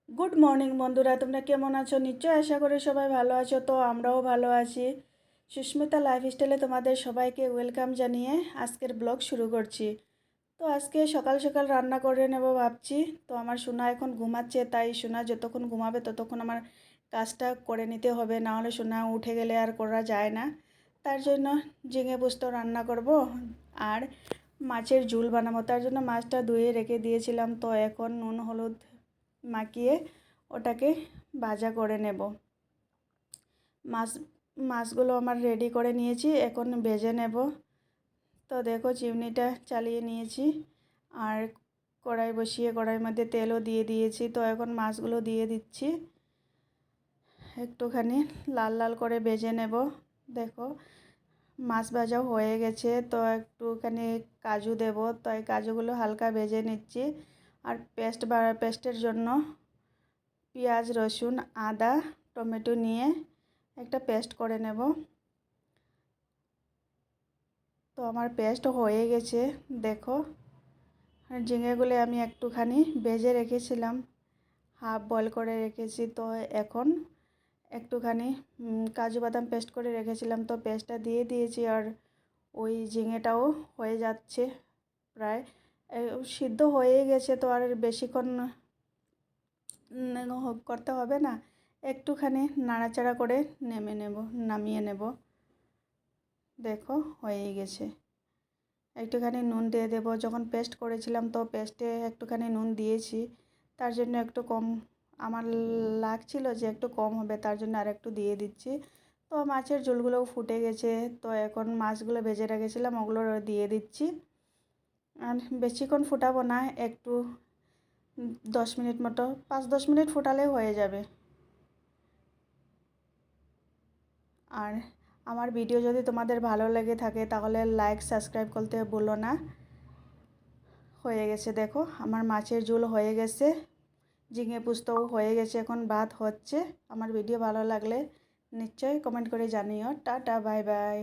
Good morning বন্ধুরা, তোমরা কেমন আছো? নিশ্চয় আশা করি সবাই ভালো আছো। তো আমরাও ভালো আছি। সুস্মিতা লাইফস্টাইলে তোমাদের সবাইকে ওয়েলকাম জানিয়ে আজকের ব্লগ শুরু করছি। তো আজকে সকাল সকাল রান্না করে নেব ভাবছি। তো আমার সোনা এখন ঘুমাচ্ছে, তাই সোনা যতক্ষণ ঘুমাবে ততক্ষণ আমার কাজটা করে নিতে হবে, না হলে সোনা উঠে গেলে আর করা যায় না। তার জন্য ঝিঙে পোস্ত রান্না করব আর মাছের ঝোল বানাবো। তার জন্য মাছটা ধুয়ে রেখে দিয়েছিলাম, তো এখন নুন হলুদ মাখিয়ে ওটাকে ভাজা করে নেব। মাছ মাছগুলো আমার রেডি করে নিয়েছি, এখন ভেজে নেব। তো দেখো চিমনিটা চালিয়ে নিয়েছি আর কড়াই বসিয়ে কড়াইয়ের মধ্যে তেলও দিয়ে দিয়েছি। তো এখন মাছগুলো দিয়ে দিচ্ছি, একটুখানি লাল লাল করে ভেজে নেব। দেখো মাছ ভাজাও হয়ে গেছে, তো একটুখানি কাজু দেব। তো এই কাজুগুলো হালকা ভেজে নিচ্ছি। আর পেস্টের জন্য পেঁয়াজ রসুন আদা টমেটো নিয়ে একটা পেস্ট করে নেব। তো আমার পেস্ট হয়ে গেছে দেখো। আর ঝিঙেগুলো আমি একটুখানি ভেজে রেখেছিলাম, হাফ বয়েল করে রেখেছি। তো এখন একটুখানি কাজু বাদাম পেস্ট করে রেখেছিলাম, তো পেস্টটা দিয়ে দিয়েছি। আর ওই ঝিঙেটাও হয়ে যাচ্ছে প্রায় সিদ্ধ হয়ে গেছে। তো আর বেশিক্ষণ করতে হবে না, একটুখানি নাড়াচাড়া করে নামিয়ে নেব। দেখো হয়ে গেছে। একটুখানি নুন দিয়ে দেবো। যখন পেস্ট করেছিলাম তো পেস্টে একটুখানি নুন দিয়েছি, তার জন্য একটু কম আমার লাগছিল যে একটু কম হবে, তার জন্য আর একটু দিয়ে দিচ্ছি। তো মাছের ঝোলগুলোও ফুটে গেছে, তো এখন মাছগুলো ভেজে রেখেছিলাম ওগুলো দিয়ে দিচ্ছি। আর বেশিক্ষণ ফুটাবো না, একটু 10 মিনিট মতো, 5-10 মিনিট ফুটালে হয়ে যাবে। আর আমার ভিডিও যদি তোমাদের ভালো লেগে থাকে তাহলে লাইক সাবস্ক্রাইব করতে ভুলো না। হয়ে গেছে দেখো, আমার মাছের ঝোল হয়ে গেছে, ঝিঙে পোস্তও হয়ে গেছে, এখন ভাত হচ্ছে। আমার ভিডিও ভালো লাগলে নিশ্চয়ই কমেন্ট করে জানিও। Tata bye bye.